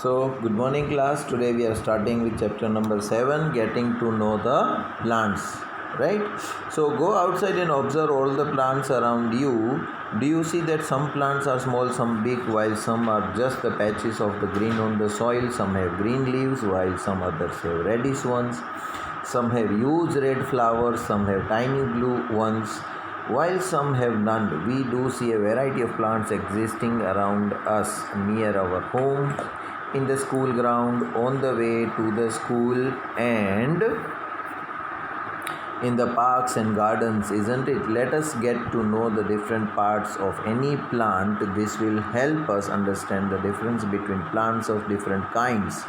So, good morning class. Today we are starting with chapter number 7, getting to know the plants. Right? So, go outside and observe all the plants around you. Do you see that some plants are small, some big, while some are just the patches of the green on the soil? Some have green leaves, while some others have reddish ones. Some have huge red flowers, some have tiny blue ones, while some have none. We do see a variety of plants existing around us, near our home, in the school ground, on the way to the school, and in the parks and gardens, isn't it? Let us get to know the different parts of any plant. This will help us understand the difference between plants of different kinds.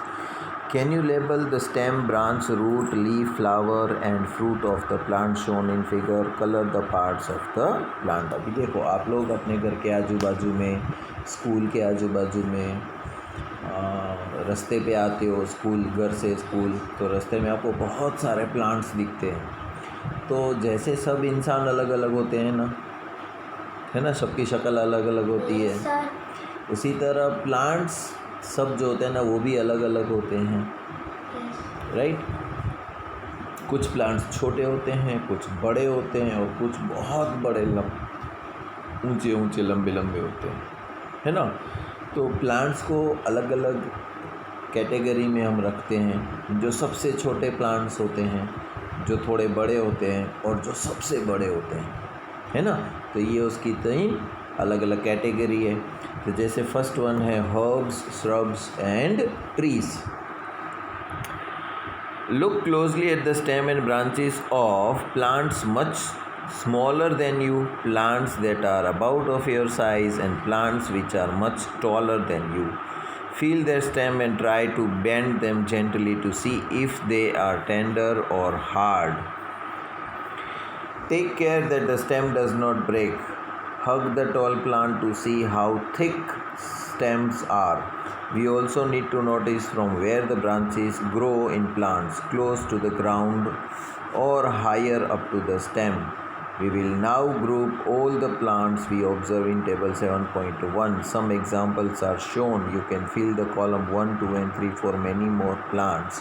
Can you label the stem, branch, root, leaf, flower and fruit of the plant shown in figure? Color the parts of the plant. अभी देखो, आप लोग अपने घर के आजू बाजू में, स्कूल के आजू बाजू में, रास्ते पे आते हो, स्कूल, घर से स्कूल, तो रास्ते में आपको बहुत सारे प्लांट्स दिखते हैं। तो जैसे सब इंसान अलग अलग होते हैं ना, है ना, सबकी शक्ल अलग अलग होती है, उसी तरह प्लांट्स सब जो होते हैं ना, वो भी अलग अलग होते हैं। राइट? कुछ प्लांट्स छोटे होते हैं, कुछ बड़े होते हैं, और कुछ बहुत बड़े ऊंचे ऊंचे लंबे लंबे होते हैं, है ना। तो प्लांट्स को अलग अलग कैटेगरी में हम रखते हैं। जो सबसे छोटे प्लांट्स होते हैं, जो थोड़े बड़े होते हैं, और जो सबसे बड़े होते हैं, है ना। तो ये उसकी 3 अलग अलग कैटेगरी है। तो जैसे फर्स्ट वन है herbs, shrubs and trees. Look closely at the stem and branches of plants much smaller than you, plants that are about of your size and plants which are much taller than you. Feel their stem and try to bend them gently to see if they are tender or hard. Take care that the stem does not break. Hug the tall plant to see how thick stems are. We also need to notice from where the branches grow in plants, close to the ground or higher up to the stem. We will now group all the plants we observe in table 7.1. Some examples are shown. You can fill the column 1, 2 and 3 for many more plants.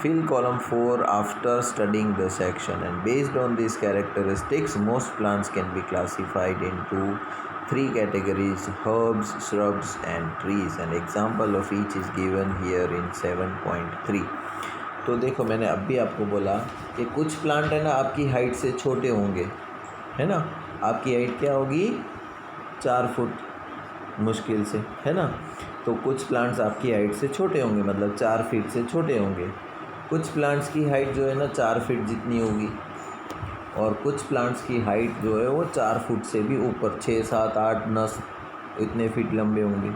Fill column 4 after studying the section, and based on these characteristics, most plants can be classified into 3 categories: herbs, shrubs and trees. An example of each is given here in 7.3. तो देखो, मैंने अभी आपको बोला कि कुछ plant है ना आपकी हाइट से छोटे होंगे, है ना। आपकी हाइट क्या होगी? 4 फुट मुश्किल से, है ना। तो कुछ प्लांट्स आपकी हाइट से छोटे होंगे, मतलब 4 फीट से छोटे होंगे। कुछ प्लांट्स की हाइट जो है ना 4 फीट जितनी होगी, और कुछ प्लांट्स की हाइट जो है वो 4 फुट से भी ऊपर, 6, 7, 8, 9 इतने फीट लंबे होंगे।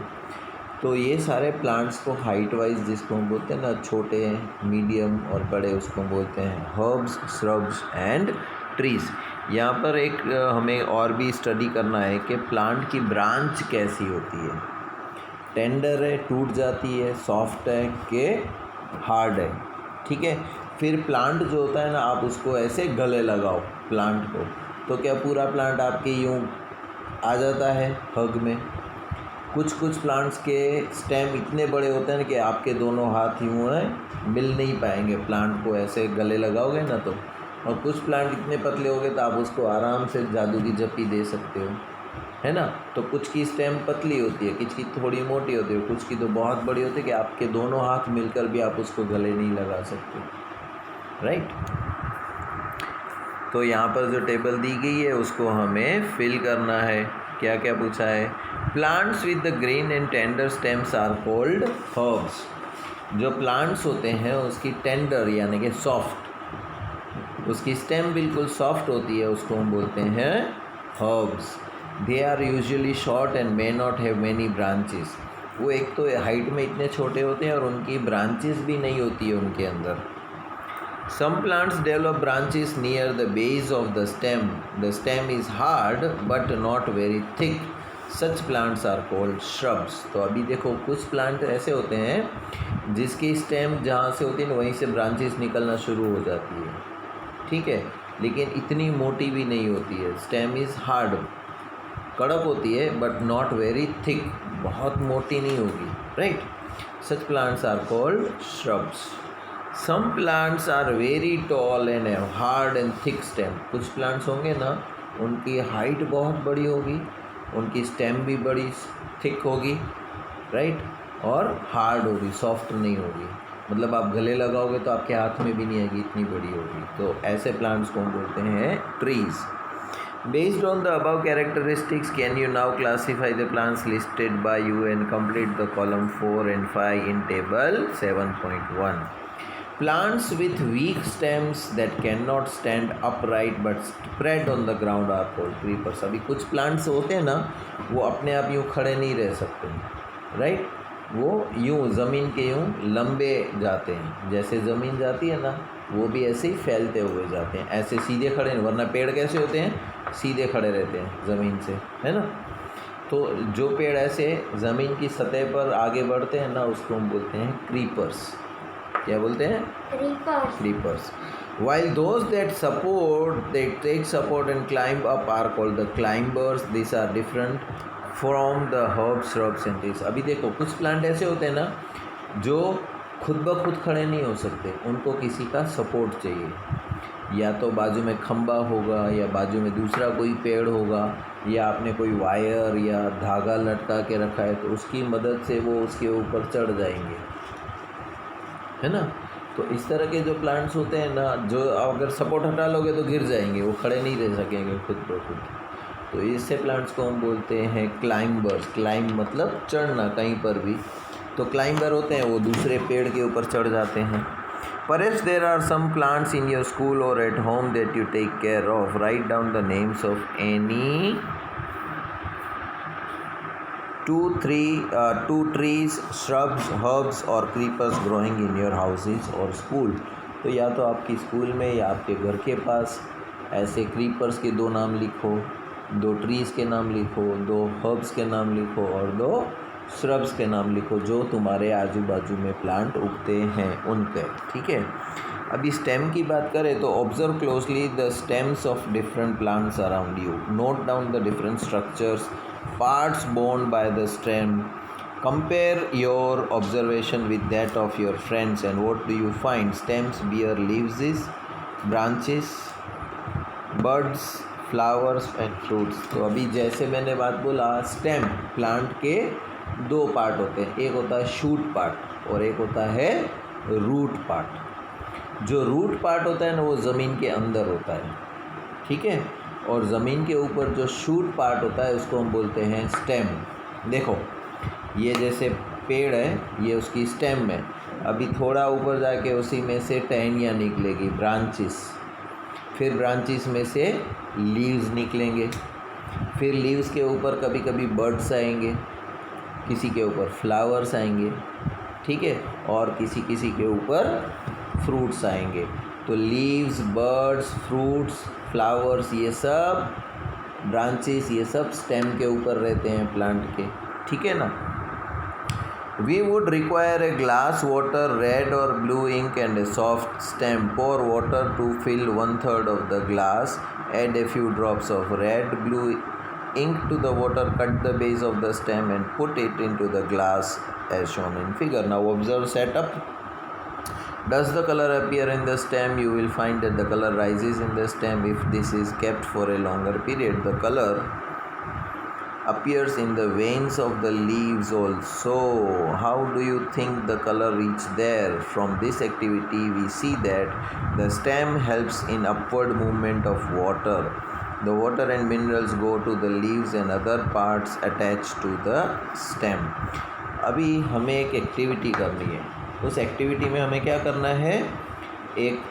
तो ये सारे प्लांट्स को हाइट वाइज जिसको हम बोलते हैं ना, छोटे, मीडियम और बड़े, उसको बोलते हैं हर्ब्स, श्रब्स एंड ट्रीज़। यहाँ पर एक हमें और भी स्टडी करना है कि प्लांट की ब्रांच कैसी होती है। टेंडर है, टूट जाती है, सॉफ्ट है कि हार्ड है, ठीक है। फिर प्लांट जो होता है ना, आप उसको ऐसे गले लगाओ प्लांट को, तो क्या पूरा प्लांट आपके यूँ आ जाता है हग में? कुछ प्लांट्स के स्टेम इतने बड़े होते हैं कि आपके दोनों हाथ यूँ हैं मिल नहीं पाएंगे, प्लांट को ऐसे गले लगाओगे ना तो। और कुछ प्लांट इतने पतले हो गए तो आप उसको आराम से जादू की जप्पी दे सकते हो, है ना। तो कुछ की स्टेम पतली होती है, कुछ की थोड़ी मोटी होती है, कुछ की तो बहुत बड़ी होती है कि आपके दोनों हाथ मिलकर भी आप उसको गले नहीं लगा सकते। राइट? तो यहाँ पर जो टेबल दी गई है उसको हमें फिल करना है। क्या क्या पूछा है? Plants with the green and tender stems are called herbs. जो प्लांट्स होते हैं उसकी टेंडर यानी कि सॉफ्ट, उसकी स्टेम बिल्कुल सॉफ्ट होती है, उसको हम बोलते हैं herbs. They are usually short and may not have many branches. वो एक तो हाइट में इतने छोटे होते हैं और उनकी ब्रांचेस भी नहीं होती है उनके अंदर। Some plants develop branches near the base of the stem. The stem is hard but not very thick. Such plants are called shrubs. तो अभी देखो, कुछ प्लांट ऐसे होते हैं जिसकी स्टेम जहाँ से होती है वहीं से ब्रांचेस निकलना शुरू हो जाती है, ठीक है, लेकिन इतनी मोटी भी नहीं होती है। स्टेम इज़ हार्ड, कड़क होती है, बट नॉट वेरी थिक, बहुत मोटी नहीं होगी। Right? Such plants are called shrubs. Some plants are very tall and have hard and thick stem. कुछ plants होंगे ना, उनकी हाइट बहुत बड़ी होगी, उनकी स्टेम भी बड़ी थिक होगी, राइट, और हार्ड होगी, सॉफ्ट नहीं होगी, मतलब आप गले लगाओगे तो आपके हाथ में भी नहीं आएगी, इतनी बड़ी होगी। तो ऐसे प्लांट्स को हम बोलते हैं trees. Based on the above characteristics, can you now classify the plants listed by you and complete the column 4 and 5 in table 7.1? Plants with weak stems that cannot stand upright but spread on the ground are called creepers. अभी कुछ plants होते हैं ना, वो अपने आप यूँ खड़े नहीं रह सकते, राइट, वो यूँ ज़मीन के यूँ लंबे जाते हैं, जैसे ज़मीन जाती है ना, वो भी ऐसे ही फैलते हुए जाते हैं, ऐसे सीधे खड़े नहीं, वरना पेड़ कैसे होते हैं, सीधे खड़े रहते हैं ज़मीन से, है ना। तो जो पेड़ ऐसे ज़मीन की सतह पर आगे बढ़ते हैं ना, उसको हम बोलते हैं क्रीपर्स। क्या बोलते हैं? Creepers. While those that take support and climb up are called the climbers. These are different from the herbs, shrubs and trees. अभी देखो कुछ प्लांट ऐसे होते हैं ना, जो खुद ब खुद खड़े नहीं हो सकते, उनको किसी का सपोर्ट चाहिए, या तो बाजू में खंबा होगा, या बाजू में दूसरा कोई पेड़ होगा, या आपने कोई वायर या धागा लटका के रखा है तो उसकी मदद से वो उसके ऊपर चढ़ जाएंगे, है ना। तो इस तरह के जो प्लांट्स होते हैं ना, जो अगर सपोर्ट हटा लोगे तो गिर जाएंगे, वो खड़े नहीं रह सकेंगे खुद ब खुद। तो इससे प्लांट्स को हम बोलते हैं क्लाइंबर्स। क्लाइंब मतलब चढ़ना कहीं पर भी, तो क्लाइंबर होते हैं वो दूसरे पेड़ के ऊपर चढ़ जाते हैं। Perhaps there are some plants in your school or at home that you take care of. Write down the names of any two trees, shrubs, herbs or creepers growing in your houses or school. तो या तो आपकी school में या आपके घर के पास ऐसे क्रीपर्स के 2 नाम लिखो, 2 ट्रीज़ के नाम लिखो, 2 हर्ब्स के नाम लिखो और 2 श्रब्स के नाम लिखो, जो तुम्हारे आजू बाजू में प्लांट उगते हैं उनके, ठीक है। अभी स्टेम की बात करें तो observe closely the stems of different plants around you, note down the different structures, parts borne by the stem, compare your observation with that of your friends and what do you find? Stems bear leaves, branches, birds, flowers and fruits. तो अभी जैसे मैंने बात बोला, stem plant के 2 part होते हैं, एक होता है शूट पार्ट और एक होता है रूट पार्ट। जो रूट पार्ट होता है ना, वो ज़मीन के अंदर होता है, ठीक है, और ज़मीन के ऊपर जो शूट पार्ट होता है उसको हम बोलते हैं स्टेम। देखो ये जैसे पेड़ है, ये उसकी स्टेम है, अभी थोड़ा ऊपर जाके उसी में से टहनियाँ निकलेगी, ब्रांचेस, फिर ब्रांचेस में से लीव्स निकलेंगे, फिर लीव्स के ऊपर कभी कभी बर्ड्स आएंगे, किसी के ऊपर फ्लावर्स आएंगे, ठीक है, और किसी किसी के ऊपर फ्रूट्स आएंगे। तो लीव्स, बर्ड्स, फ्रूट्स, फ्लावर्स, ये सब ब्रांचेस, ये सब स्टेम के ऊपर रहते हैं प्लांट के, ठीक है ना। We would require a glass water, red or blue ink and a soft stem. Pour water to fill 1/3 of the glass. Add a few drops of red, blue ink to the water. Cut the base of the stem and put it into the glass as shown in figure. Now observe setup. Does the color appear in the stem? You will find that the color rises in the stem if this is kept for a longer period. The color appears in the veins of the leaves also. How do you think the color reached there? From this activity we see that the stem helps in upward movement of water. The water and minerals go to the leaves and other parts attached to the stem. अभी हमें एक activity करनी है, उस activity में हमें क्या करना है, एक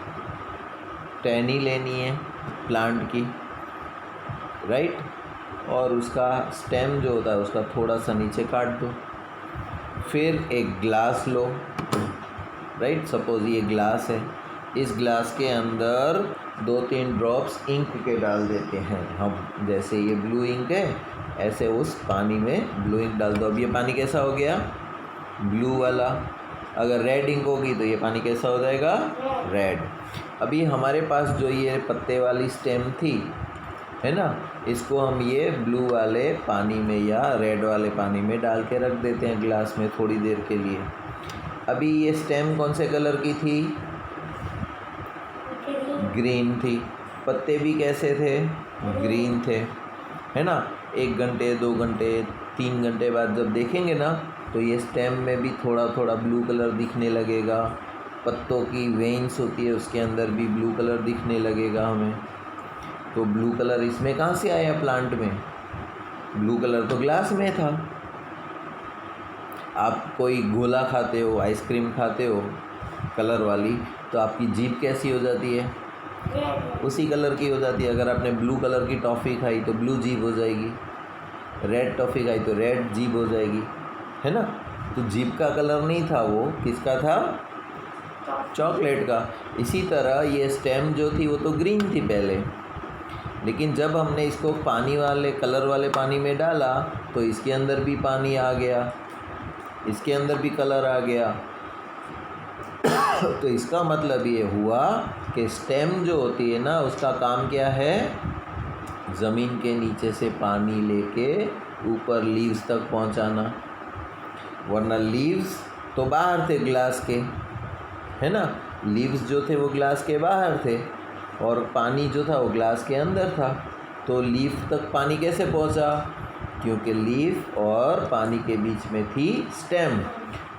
टहनी लेनी है प्लांट की, राइट, और उसका स्टेम जो होता है उसका थोड़ा सा नीचे काट दो, फिर एक ग्लास लो, राइट, सपोज ये ग्लास है, इस ग्लास के अंदर 2-3 ड्रॉप्स इंक के डाल देते हैं हम, जैसे ये ब्लू इंक है, ऐसे उस पानी में ब्लू इंक डाल दो। अब ये पानी कैसा हो गया, ब्लू वाला। अगर रेड इंक होगी तो ये पानी कैसा हो जाएगा, रेड। अभी हमारे पास जो ये पत्ते वाली स्टेम थी, है ना, इसको हम ये ब्लू वाले पानी में या रेड वाले पानी में डाल के रख देते हैं ग्लास में थोड़ी देर के लिए। अभी ये स्टेम कौन से कलर की थी? ग्रीन थी। पत्ते भी कैसे थे? ग्रीन थे, है ना। 1 घंटे 2 घंटे 3 घंटे बाद जब देखेंगे ना तो ये स्टेम में भी थोड़ा थोड़ा ब्लू कलर दिखने लगेगा। पत्तों की वेन्स होती है उसके अंदर भी ब्लू कलर दिखने लगेगा हमें। तो ब्लू कलर इसमें कहाँ से आया प्लांट में? ब्लू कलर तो ग्लास में था। आप कोई गोला खाते हो, आइसक्रीम खाते हो कलर वाली, तो आपकी जीभ कैसी हो जाती है? उसी कलर की हो जाती है। अगर आपने ब्लू कलर की टॉफ़ी खाई तो ब्लू जीभ हो जाएगी, रेड टॉफ़ी खाई तो रेड जीभ हो जाएगी, है ना। तो जीभ का कलर नहीं था, वो किसका था? चॉकलेट का। इसी तरह ये स्टेम जो थी वो तो ग्रीन थी पहले, लेकिन जब हमने इसको पानी वाले कलर वाले पानी में डाला तो इसके अंदर भी पानी आ गया, इसके अंदर भी कलर आ गया। तो इसका मतलब ये हुआ कि स्टेम जो होती है ना उसका काम क्या है? ज़मीन के नीचे से पानी लेके ऊपर लीव्स तक पहुंचाना। वरना लीव्स तो बाहर थे ग्लास के, है ना। लीव्स जो थे वो ग्लास के बाहर थे और पानी जो था वो ग्लास के अंदर था। तो लीफ तक पानी कैसे पहुंचा? क्योंकि लीफ और पानी के बीच में थी स्टेम।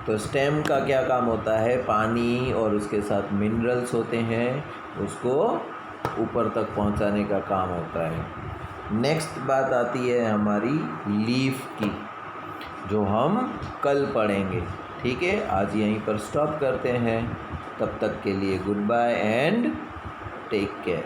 तो स्टेम का क्या काम होता है? पानी और उसके साथ मिनरल्स होते हैं, उसको ऊपर तक पहुंचाने का काम होता है। नेक्स्ट बात आती है हमारी लीफ की, जो हम कल पढ़ेंगे। ठीक है, आज यहीं पर स्टॉप करते हैं। तब तक के लिए goodbye and take care.